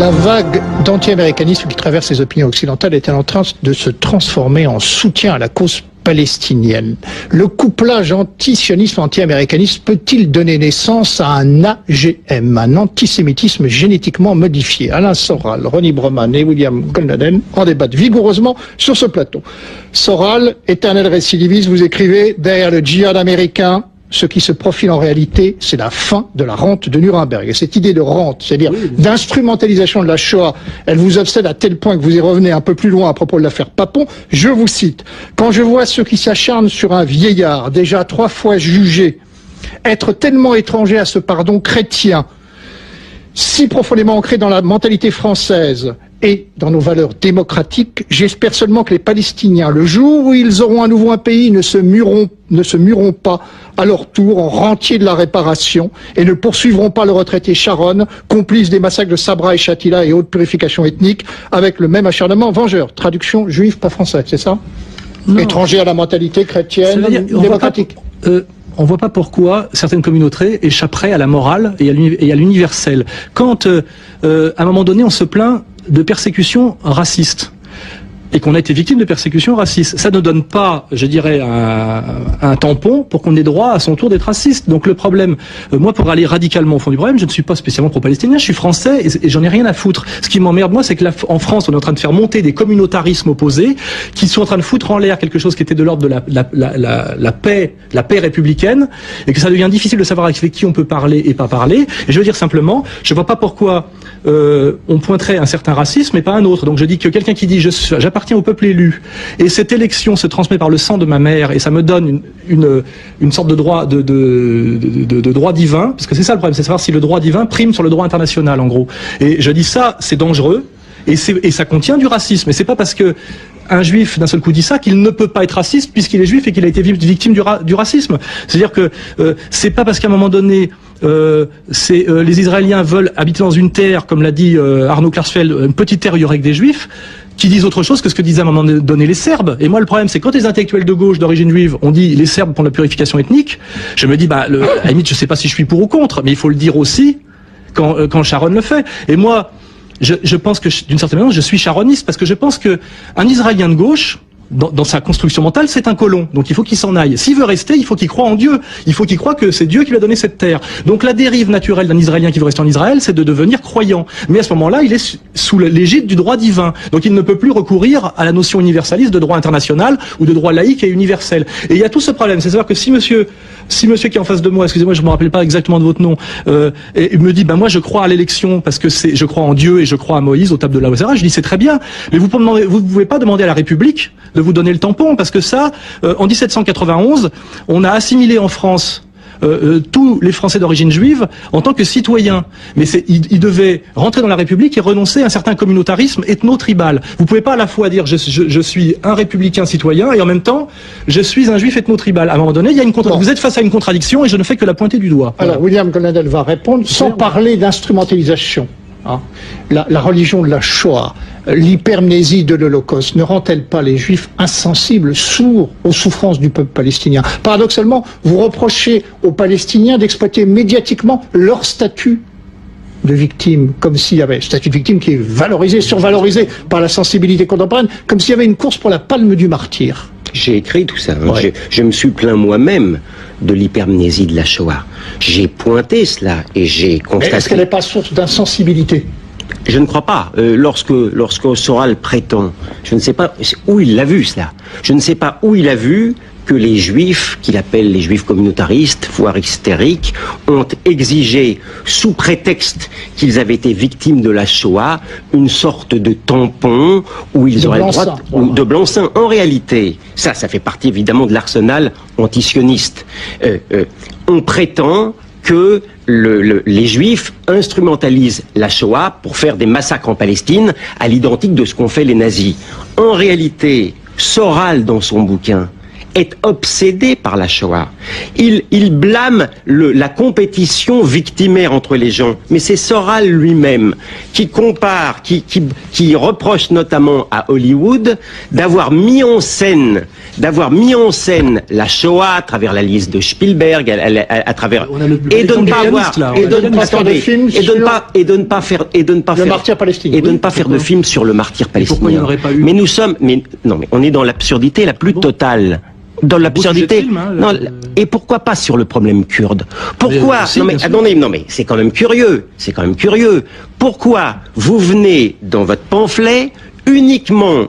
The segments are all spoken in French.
La vague d'anti-américanisme qui traverse les opinions occidentales est en train de se transformer en soutien à la cause palestinienne. Le couplage anti-sionisme, anti-américanisme peut-il donner naissance à un AGM, un antisémitisme génétiquement modifié? Alain Soral, Ronnie Broman et William Goldnaden en débattent vigoureusement sur ce plateau. Soral, éternel récidiviste, vous écrivez « Derrière le djihad américain, ce qui se profile en réalité, c'est la fin de la rente de Nuremberg. » Et cette idée de rente, c'est-à-dire d'instrumentalisation de la Shoah, elle vous obsède à tel point que vous y revenez un peu plus loin à propos de l'affaire Papon. Je vous cite. « Quand je vois ceux qui s'acharnent sur un vieillard, déjà 3 fois jugé, être tellement étranger à ce pardon chrétien, si profondément ancré dans la mentalité française et dans nos valeurs démocratiques, j'espère seulement que les Palestiniens, le jour où ils auront à nouveau un pays, ne se mueront pas à leur tour en rentiers de la réparation et ne poursuivront pas le retraité Sharon, complice des massacres de Sabra et Shatila et haute purification ethnique, avec le même acharnement vengeur. » Traduction juive, pas française, c'est ça? Non. Étranger à la mentalité chrétienne, démocratique. On ne voit pas pourquoi certaines communautés échapperaient à la morale et à l'universel. Quand, à un moment donné, on se plaint de persécutions racistes, et qu'on a été victime de persécutions racistes, ça ne donne pas, je dirais, un tampon pour qu'on ait droit à son tour d'être raciste. Donc le problème, moi, pour aller radicalement au fond du problème, je ne suis pas spécialement pro-palestinien, je suis français et j'en ai rien à foutre. Ce qui m'emmerde, moi, c'est que en France, on est en train de faire monter des communautarismes opposés qui sont en train de foutre en l'air quelque chose qui était de l'ordre de la paix républicaine, et que ça devient difficile de savoir avec qui on peut parler et pas parler. Et je veux dire simplement, je vois pas pourquoi on pointerait un certain racisme et pas un autre. Donc je dis que quelqu'un qui dit j'appartiens au peuple élu, et cette élection se transmet par le sang de ma mère, et ça me donne une sorte de droit de droit divin, parce que c'est ça le problème, c'est savoir si le droit divin prime sur le droit international, en gros. Et je dis ça, c'est dangereux, et ça contient du racisme. Et c'est pas parce que un juif d'un seul coup dit ça qu'il ne peut pas être raciste puisqu'il est juif et qu'il a été victime du racisme. C'est-à-dire que c'est pas parce qu'à un moment donné les Israéliens veulent habiter dans une terre, comme l'a dit Arnaud Klarsfeld, une petite terre où il y aurait que des juifs, qui disent autre chose que ce que disaient à un moment donné les Serbes. Et moi, le problème, c'est quand les intellectuels de gauche d'origine juive ont dit les Serbes pour la purification ethnique, je me dis, à la limite, je sais pas si je suis pour ou contre, mais il faut le dire aussi quand Sharon le fait. Et moi, je pense que, d'une certaine manière, je suis sharoniste, parce que je pense que un Israélien de gauche, dans sa construction mentale, c'est un colon. Donc il faut qu'il s'en aille. S'il veut rester, il faut qu'il croie en Dieu. Il faut qu'il croie que c'est Dieu qui lui a donné cette terre. Donc la dérive naturelle d'un Israélien qui veut rester en Israël, c'est de devenir croyant. Mais à ce moment-là, il est sous l'égide du droit divin. Donc il ne peut plus recourir à la notion universaliste de droit international ou de droit laïque et universel. Et il y a tout ce problème. C'est-à-dire que si monsieur qui est en face de moi, excusez-moi, je me rappelle pas exactement de votre nom, et me dit, moi je crois à l'élection parce que je crois en Dieu et je crois à Moïse au table de la Ouassara, je dis c'est très bien. Mais vous pouvez pas demander à la République de vous donner le tampon, parce que ça, en 1791, on a assimilé en France tous les Français d'origine juive en tant que citoyens. Mais ils devaient rentrer dans la République et renoncer à un certain communautarisme ethno-tribal. Vous pouvez pas à la fois dire je suis un républicain citoyen et en même temps je suis un juif ethno-tribal. À un moment donné, il y a vous êtes face à une contradiction et je ne fais que la pointer du doigt. Alors, William Goldnaden va répondre sans parler d'instrumentalisation. La religion de la Shoah, l'hypermnésie de l'Holocauste, ne rend-elle pas les Juifs insensibles, sourds aux souffrances du peuple palestinien? Paradoxalement, vous reprochez aux Palestiniens d'exploiter médiatiquement leur statut de victime, comme s'il y avait un statut de victime qui est valorisé, survalorisé par la sensibilité contemporaine, comme s'il y avait une course pour la palme du martyr. J'ai écrit tout ça. Ouais. Je me suis plaint moi-même de l'hypermnésie de la Shoah. J'ai pointé cela et j'ai constaté... Est-ce qu'elle n'est pas source d'insensibilité? Je ne crois pas. Lorsque Soral prétend, je ne sais pas où il l'a vu cela. Je ne sais pas où il a vu que les Juifs, qu'il appelle les Juifs communautaristes, voire hystériques, ont exigé, sous prétexte qu'ils avaient été victimes de la Shoah, une sorte de tampon où ils auraient le droit de blanc-seing. En réalité, ça fait partie évidemment de l'arsenal antisioniste. On prétend que les Juifs instrumentalisent la Shoah pour faire des massacres en Palestine à l'identique de ce qu'ont fait les nazis. En réalité, Soral, dans son bouquin, est obsédé par la Shoah. Il blâme la compétition victimaire entre les gens. Mais c'est Soral lui-même qui compare, qui reproche notamment à Hollywood d'avoir mis en scène la Shoah à travers la liste de Spielberg, à travers et de ne pas avoir et de ne pas faire de film sur le martyr palestinien. Mais nous sommes mais on est dans l'absurdité la plus totale. Dans l'absurdité. Et pourquoi pas sur le problème kurde? Pourquoi? Attendez, c'est quand même curieux. Pourquoi vous venez dans votre pamphlet uniquement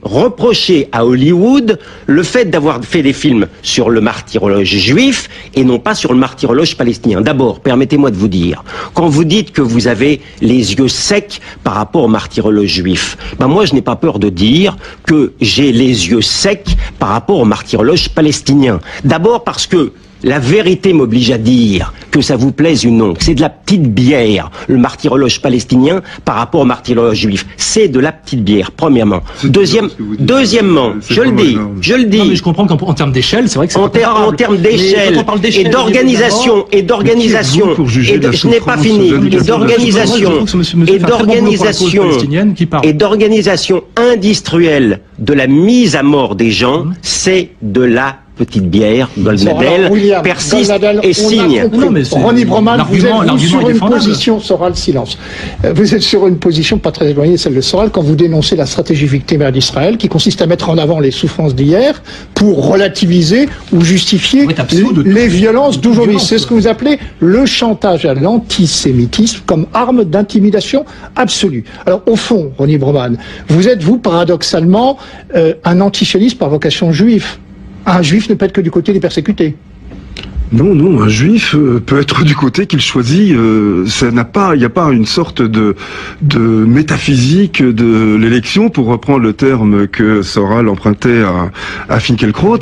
reprocher à Hollywood le fait d'avoir fait des films sur le martyrologe juif et non pas sur le martyrologe palestinien. D'abord, permettez-moi de vous dire, quand vous dites que vous avez les yeux secs par rapport au martyrologe juif, moi je n'ai pas peur de dire que j'ai les yeux secs par rapport au martyrologe palestinien. D'abord parce que la vérité m'oblige à dire, que ça vous plaise ou non, c'est de la petite bière, le martyrologe palestinien par rapport au martyrologe juif. C'est de la petite bière, premièrement. Deuxièmement, je le dis. Non, mais je comprends qu'en termes d'échelle, c'est vrai que c'est en termes d'échelle et d'organisation, je n'ai pas fini, et d'organisation industrielle de la mise à mort des gens, c'est de la petite bière, Goldnadel, persiste et signe. Ronnie Broman, vous êtes sur une position, Soral, silence. Vous êtes sur une position pas très éloignée de celle de Soral quand vous dénoncez la stratégie victimaire d'Israël qui consiste à mettre en avant les souffrances d'hier pour relativiser ou justifier les violences d'aujourd'hui. C'est ce que vous appelez le chantage à l'antisémitisme comme arme d'intimidation absolue. Alors au fond, Ronnie Broman, vous êtes, vous, paradoxalement, un antisioniste par vocation juif. Un juif ne peut être que du côté des persécutés. Non, un juif peut être du côté qu'il choisit. Il n'y a pas une sorte de métaphysique de l'élection, pour reprendre le terme que Soral empruntait à Finkielkraut.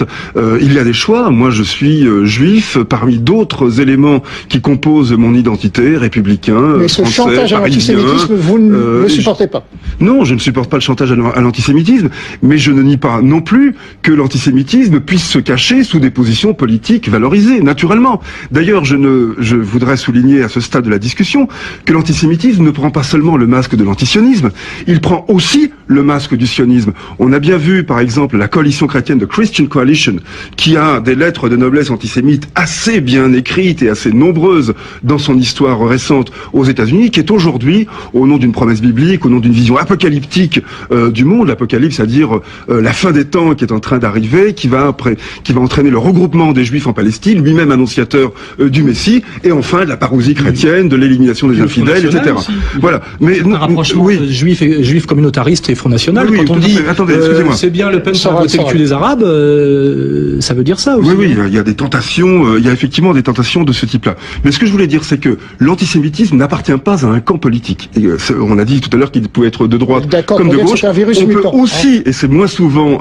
Il y a des choix. Moi, je suis juif parmi d'autres éléments qui composent mon identité, républicain, mais ce français, chantage à l'antisémitisme, vous ne le supportez pas? Non, je ne supporte pas le chantage à l'antisémitisme, mais je ne nie pas non plus que l'antisémitisme puisse se cacher sous des positions politiques valorisées, naturellement. D'ailleurs, je voudrais souligner à ce stade de la discussion que l'antisémitisme ne prend pas seulement le masque de l'antisionisme, il prend aussi le masque du sionisme. On a bien vu, par exemple, la coalition chrétienne de Christian Coalition, qui a des lettres de noblesse antisémites assez bien écrites et assez nombreuses dans son histoire récente aux États-Unis, qui est aujourd'hui, au nom d'une promesse biblique, au nom d'une vision apocalyptique du monde, l'apocalypse, c'est-à-dire la fin des temps qui est en train d'arriver, qui va entraîner le regroupement des Juifs en Palestine, lui-même annonciateur du Messie, et enfin de la parousie chrétienne, de l'élimination des infidèles, etc. Aussi. Voilà. Mais un rapprochement juif communautariste et Front National. Oui, quand on dit c'est bien Le Pen pour voter le cul des Arabes, ça veut dire ça aussi. Oui, il y a des tentations, il y a effectivement des tentations de ce type-là. Mais ce que je voulais dire, c'est que l'antisémitisme n'appartient pas à un camp politique. Et, on a dit tout à l'heure qu'il pouvait être de droite comme de gauche. On peut aussi, et c'est moins souvent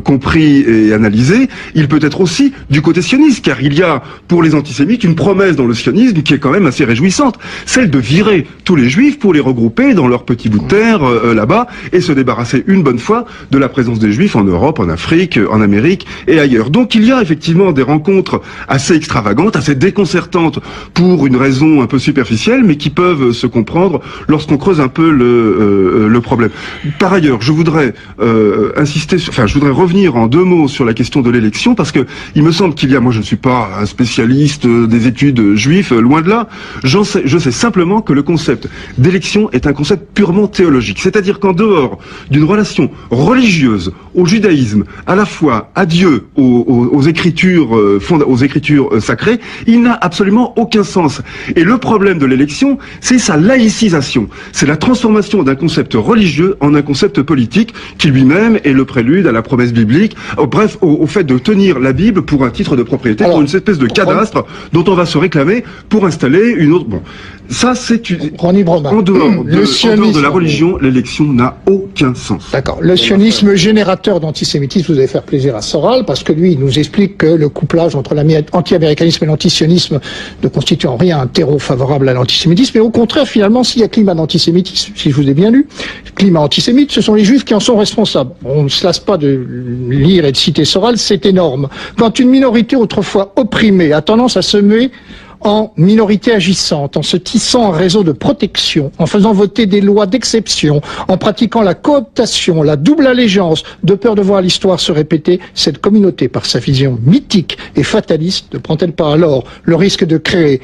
compris et analysé, il peut être aussi du côté sioniste, car il y a pour les antisémites une promesse dans le sionisme qui est quand même assez réjouissante, celle de virer tous les juifs pour les regrouper dans leur petit bout de terre là-bas et se débarrasser une bonne fois de la présence des juifs en Europe, en Afrique, en Amérique et ailleurs. Donc il y a effectivement des rencontres assez extravagantes, assez déconcertantes pour une raison un peu superficielle, mais qui peuvent se comprendre lorsqu'on creuse un peu le problème. Par ailleurs, je voudrais je voudrais revenir en 2 mots sur la question de l'élection, parce que il me semble qu'il y a, moi je ne suis pas un spécialiste des études juives, loin de là, je sais simplement que le concept d'élection est un concept purement théologique, c'est-à-dire qu'en dehors d'une relation religieuse au judaïsme, à la fois à Dieu, aux écritures sacrées, il n'a absolument aucun sens. Et le problème de l'élection, c'est sa laïcisation, c'est la transformation d'un concept religieux en un concept politique qui lui-même est le prélude à la promesse biblique, bref, au fait de tenir la Bible pour un titre de propriété, pour une espèce de cadastre dont on va se réclamer pour installer une autre... Bon, Ça, c'est Ronnie Broman. En dehors de la religion, l'élection n'a aucun sens. D'accord. Le sionisme générateur d'antisémitisme, vous allez faire plaisir à Soral, parce que lui, il nous explique que le couplage entre l'anti-américanisme et l'antisionisme ne constitue en rien un terreau favorable à l'antisémitisme, et au contraire, finalement, s'il y a climat d'antisémitisme, si je vous ai bien lu, climat antisémite, ce sont les juifs qui en sont responsables. On ne se lasse pas de lire et de citer Soral, c'est énorme. Quand une minorité autrefois opprimée a tendance à se muer en minorité agissante, en se tissant un réseau de protection, en faisant voter des lois d'exception, en pratiquant la cooptation, la double allégeance, de peur de voir l'histoire se répéter, cette communauté, par sa vision mythique et fataliste, ne prend-elle pas alors le risque de créer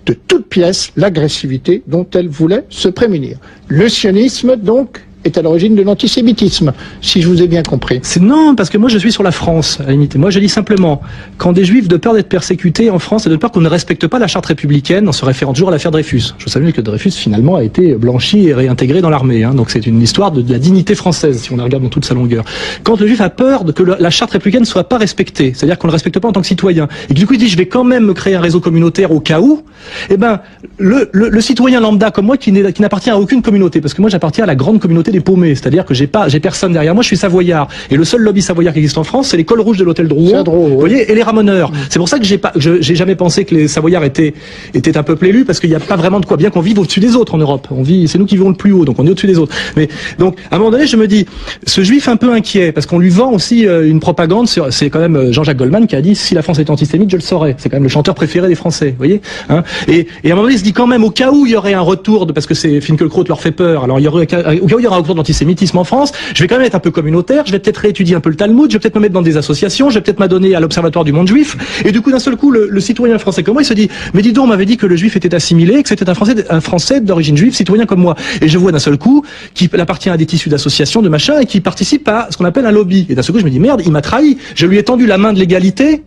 de toutes pièces l'agressivité dont elle voulait se prémunir? Le sionisme, donc, est à l'origine de l'antisémitisme, si je vous ai bien compris. Non, parce que moi je suis sur la France, à la limite. Moi je dis simplement, quand des juifs, de peur d'être persécutés en France et de peur qu'on ne respecte pas la charte républicaine, en se référant toujours à l'affaire Dreyfus. Je savais que Dreyfus finalement a été blanchi et réintégré dans l'armée, hein. Donc c'est une histoire de la dignité française, si on la regarde dans toute sa longueur. Quand le juif a peur que la charte républicaine ne soit pas respectée, c'est-à-dire qu'on ne le respecte pas en tant que citoyen, et que du coup il dit je vais quand même me créer un réseau communautaire au cas où, eh ben le citoyen lambda comme moi qui n'appartient à aucune communauté, parce que moi j'appartiens à la grande communauté des paumés, c'est-à-dire que j'ai personne derrière moi, je suis savoyard, et le seul lobby savoyard qui existe en France, c'est les cols rouges de l'hôtel Drouot, vous voyez, et les ramoneurs. C'est pour ça que j'ai jamais pensé que les savoyards étaient un peuple élu, parce qu'il n'y a pas vraiment de quoi, bien qu'on vive au-dessus des autres en Europe. C'est nous qui vivons le plus haut, donc on est au-dessus des autres. Mais donc à un moment donné, je me dis, ce juif un peu inquiet, parce qu'on lui vend aussi une propagande, c'est quand même Jean-Jacques Goldman qui a dit si la France est antisémite, je le saurais. C'est quand même le chanteur préféré des Français, vous voyez, hein. Et à un moment donné, il se dit quand même, au cas où il y aurait un retour parce que c'est Finkielkraut leur fait peur, alors au cas où il y aura un retour d'antisémitisme en France, je vais quand même être un peu communautaire, je vais peut-être réétudier un peu le Talmud, je vais peut-être me mettre dans des associations, je vais peut-être m'adonner à l'Observatoire du monde juif, et du coup d'un seul coup le citoyen français comme moi, il se dit mais dis donc, on m'avait dit que le juif était assimilé, que c'était un français d'origine juive, citoyen comme moi, et je vois d'un seul coup qu'il appartient à des tissus d'associations, de machin, et qui participe à ce qu'on appelle un lobby, et d'un seul coup je me dis merde, il m'a trahi, je lui ai tendu la main de l'égalité,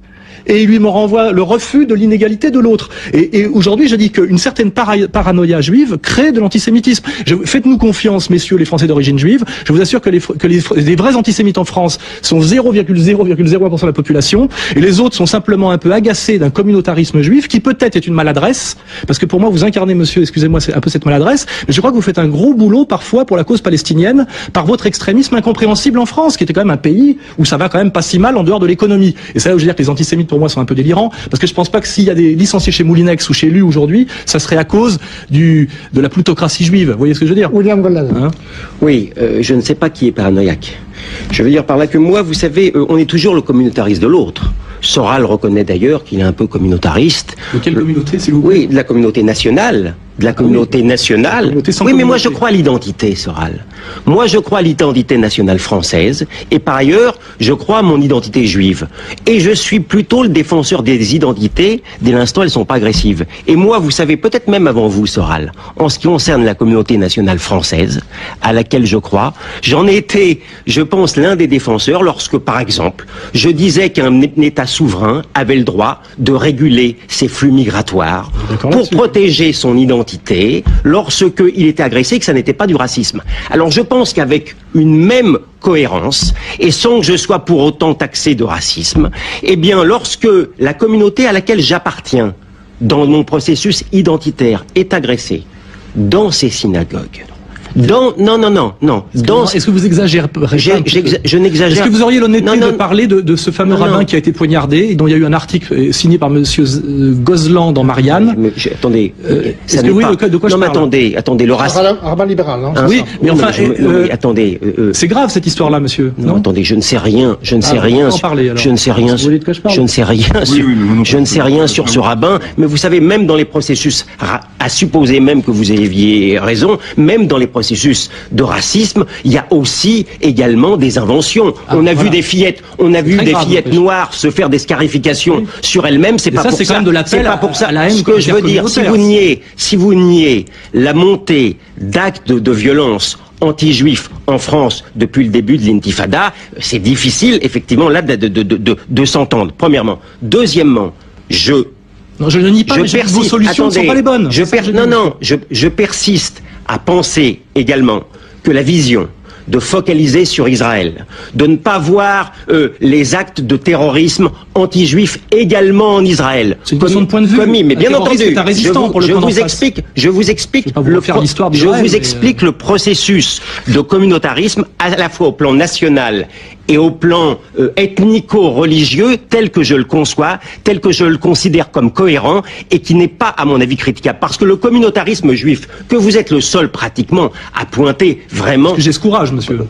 et il lui me renvoie le refus de l'inégalité de l'autre. Et aujourd'hui, je dis qu'une certaine paranoïa juive crée de l'antisémitisme. Faites-nous confiance, messieurs les Français d'origine juive. Je vous assure que les vrais antisémites en France sont 0,0,01% de la population, et les autres sont simplement un peu agacés d'un communautarisme juif qui peut-être est une maladresse, parce que pour moi, vous incarnez, monsieur, excusez-moi, c'est un peu cette maladresse, mais je crois que vous faites un gros boulot parfois pour la cause palestinienne par votre extrémisme incompréhensible en France, qui était quand même un pays où ça va quand même pas si mal en dehors de l'économie. Et c'est là où je veux dire que les antisémites pour moi sont un peu délirants, parce que je pense pas que s'il y a des licenciés chez Moulinex ou chez LU aujourd'hui, ça serait à cause de la plutocratie juive. Vous voyez ce que je veux dire? William Goldman. Hein? Oui, je ne sais pas qui est paranoïaque. Je veux dire par là que moi, vous savez, on est toujours le communautariste de l'autre. Soral reconnaît d'ailleurs qu'il est un peu communautariste. De quelle communauté, s'il vous plaît? Oui, de la communauté nationale. De la communauté nationale. Oui, mais moi je crois à l'identité, Soral. Moi je crois à l'identité nationale française, et par ailleurs, je crois à mon identité juive. Et je suis plutôt le défenseur des identités, dès l'instant elles sont pas agressives. Et moi, vous savez, peut-être même avant vous, Soral, en ce qui concerne la communauté nationale française, à laquelle je crois, j'en ai été, je pense, l'un des défenseurs lorsque, par exemple, je disais qu'un État souverain avait le droit de réguler ses flux migratoires pour protéger son identité lorsque il était agressé, que ça n'était pas du racisme. Alors je pense qu'avec une même cohérence, et sans que je sois pour autant taxé de racisme, eh bien lorsque la communauté à laquelle j'appartiens, dans mon processus identitaire, est agressée, dans ces synagogues, non. Est-ce que vous exagérez? Je n'exagère. Est-ce que vous auriez l'honnêteté de parler de ce fameux rabbin qui a été poignardé et dont il y a eu un article signé par monsieur Gozlan dans Marianne? Attendez. Est-ce que oui, de quoi je parle? Attendez, le racisme. Rabbin libéral, non? Oui, mais enfin, attendez. C'est grave cette histoire-là, monsieur. Non, attendez, je ne sais rien. Je ne sais rien. Je ne sais rien. Je ne sais rien sur ce rabbin. Mais vous savez, même dans les processus, à supposer même que vous aviez raison, même dans les processus de racisme, il y a aussi également des inventions. On a vu des fillettes, noires se faire des scarifications sur elles-mêmes. C'est pas pour ça. C'est quand même de l'appel à la haine. Ce que je veux dire, si vous niez la montée d'actes de violence anti-juifs en France depuis le début de l'intifada, c'est difficile effectivement là de s'entendre. Premièrement, deuxièmement, je ne nie pas, mais vos solutions ne sont pas les bonnes. Je persiste à penser également que la vision de focaliser sur Israël, de ne pas voir les actes de terrorisme anti-juifs également en Israël. C'est une question de point de vue. Commis, mais bien entendu, je vous explique le processus de communautarisme à la fois au plan national et au plan ethnico-religieux tel que je le conçois, tel que je le considère comme cohérent et qui n'est pas, à mon avis, critiquable. Parce que le communautarisme juif, que vous êtes le seul pratiquement à pointer vraiment... J'ai ce courage, monsieur.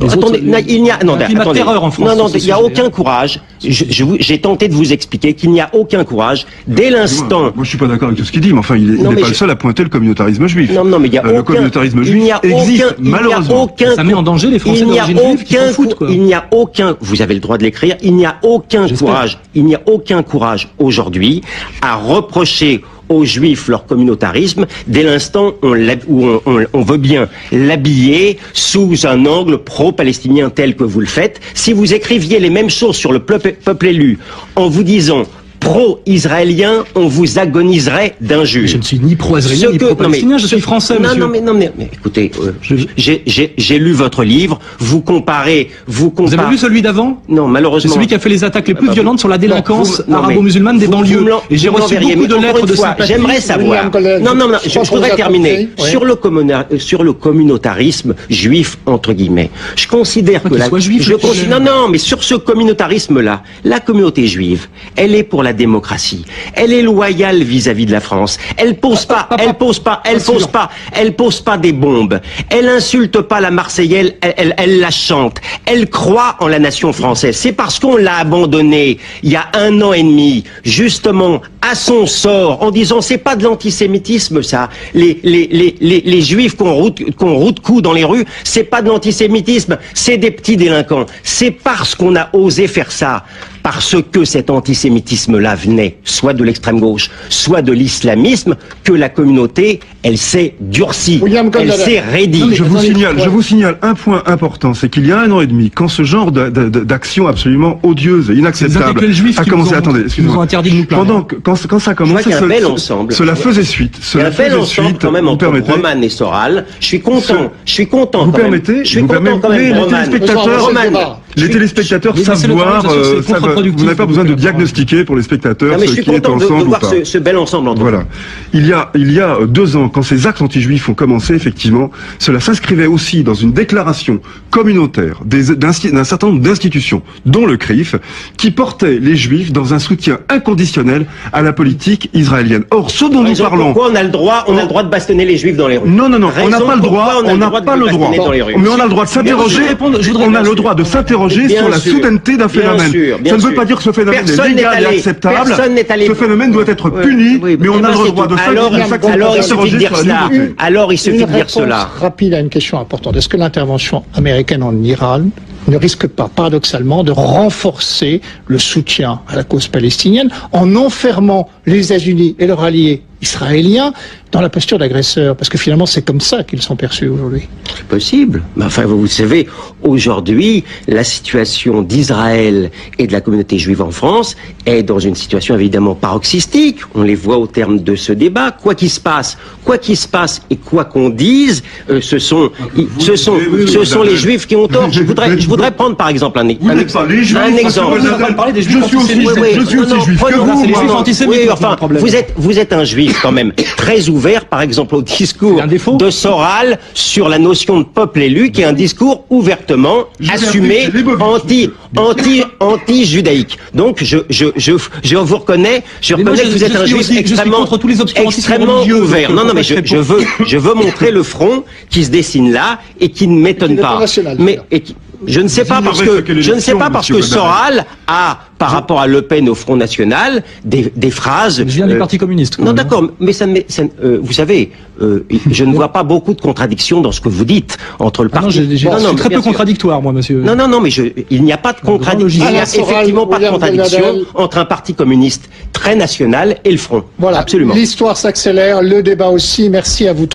Attendez, il n'y a... Non, attendez. Terreur en France, non, il n'y a aucun courage. J'ai tenté de vous expliquer qu'il n'y a aucun courage. Dès l'instant... Moi, je suis pas d'accord avec tout ce qu'il dit, mais enfin, il n'est pas le seul à pointer le communautarisme juif. Non, mais il y a aucun... Le communautarisme juif existe, malheureusement. Ça met en danger les Français d'origine juive qui s'en foutent, quoi. Il n'y a aucun, vous avez le droit de l'écrire, il n'y a aucun courage aujourd'hui à reprocher aux Juifs leur communautarisme dès l'instant où on veut bien l'habiller sous un angle pro-palestinien tel que vous le faites. Si vous écriviez les mêmes choses sur le peuple élu en vous disant pro-israélien, on vous agoniserait d'injures. Je ne suis ni pro-israélien ni pro-palestinien, je suis français, monsieur. Non, mais écoutez, j'ai lu votre livre, vous comparez... Vous avez lu celui d'avant? Non, malheureusement. C'est celui qui a fait les attaques les plus violentes sur la délinquance arabo-musulmane des banlieues. Et j'ai reçu beaucoup de lettres de sympathie. J'aimerais savoir... Non, je voudrais terminer. Sur le communautarisme juif, entre guillemets, je considère que... Non, mais sur ce communautarisme-là, la communauté juive, elle est pour la démocratie. Elle est loyale vis-à-vis de la France. Elle pose pas des bombes. Elle insulte pas la Marseillaise, elle la chante. Elle croit en la nation française. C'est parce qu'on l'a abandonnée il y a 1 an et demi, justement, à son sort, en disant c'est pas de l'antisémitisme ça. Les juifs qu'on route coup dans les rues, c'est pas de l'antisémitisme, c'est des petits délinquants. C'est parce qu'on a osé faire ça, parce que cet antisémitisme-là venait soit de l'extrême gauche, soit de l'islamisme, que la communauté, elle s'est durcie, elle s'est raidie. Je vous signale un point important, c'est qu'il y a 1 an et demi, quand ce genre d'action absolument odieuse et inacceptable a commencé, attendez, excusez-moi, quand ça a commencé, cela faisait suite. Il y a un bel ensemble quand même entre Broman et Soral. Je suis content. Vous permettez, les téléspectateurs savent voir, vous n'avez pas besoin de diagnostiquer pour les spectateurs ce qui est ensemble ou pas. Ce bel ensemble entre voilà. Il y a 2 ans, quand ces actes anti-juifs ont commencé, effectivement, cela s'inscrivait aussi dans une déclaration communautaire d'un certain nombre d'institutions, dont le CRIF, qui portait les juifs dans un soutien inconditionnel à la politique israélienne. Or, ce dont nous parlons... Pourquoi on a le droit de bastonner les juifs dans les rues? Non, on n'a pas le droit, mais on a le droit de s'interroger, on a le droit de s'interroger sur la soudaineté d'un phénomène. Ça ne veut pas dire que ce phénomène est légal et acceptable. Ce phénomène doit être puni, mais on a le droit de s'interroger sur la nouveauté. Alors il suffit de dire cela. Rapide à une question importante. Est-ce que l'intervention américaine en Iran ne risque pas, paradoxalement, de renforcer le soutien à la cause palestinienne en enfermant les États-Unis et leurs alliés israéliens dans la posture d'agresseurs? Parce que finalement, c'est comme ça qu'ils sont perçus aujourd'hui. C'est possible. Mais enfin, vous savez, aujourd'hui, la situation d'Israël et de la communauté juive en France est dans une situation évidemment paroxystique. On les voit au terme de ce débat. Quoi qu'il se passe et quoi qu'on dise, ce sont les Juifs qui ont tort. Je voudrais prendre par exemple un exemple. Je suis aussi juif que vous. Vous êtes un juif quand même très ouvert, par exemple au discours de Soral sur la notion de peuple élu, qui est un discours ouvertement assumé anti-judaïque. Donc je vous reconnais, que vous êtes un juif extrêmement ouvert. Non, mais je veux montrer le front qui se dessine là et qui ne m'étonne pas. Je ne sais pas parce que Soral a, par rapport à Le Pen au Front National, des phrases. Je viens du Parti communiste. Non, d'accord, mais vous savez, je ne vois pas beaucoup de contradictions dans ce que vous dites entre le Parti. Je suis très peu contradictoire, moi, monsieur. Non, mais il n'y a pas de contradiction. Il n'y a effectivement pas de contradiction entre un Parti communiste très national et le Front. Voilà. Absolument. L'histoire s'accélère, le débat aussi. Merci à vous.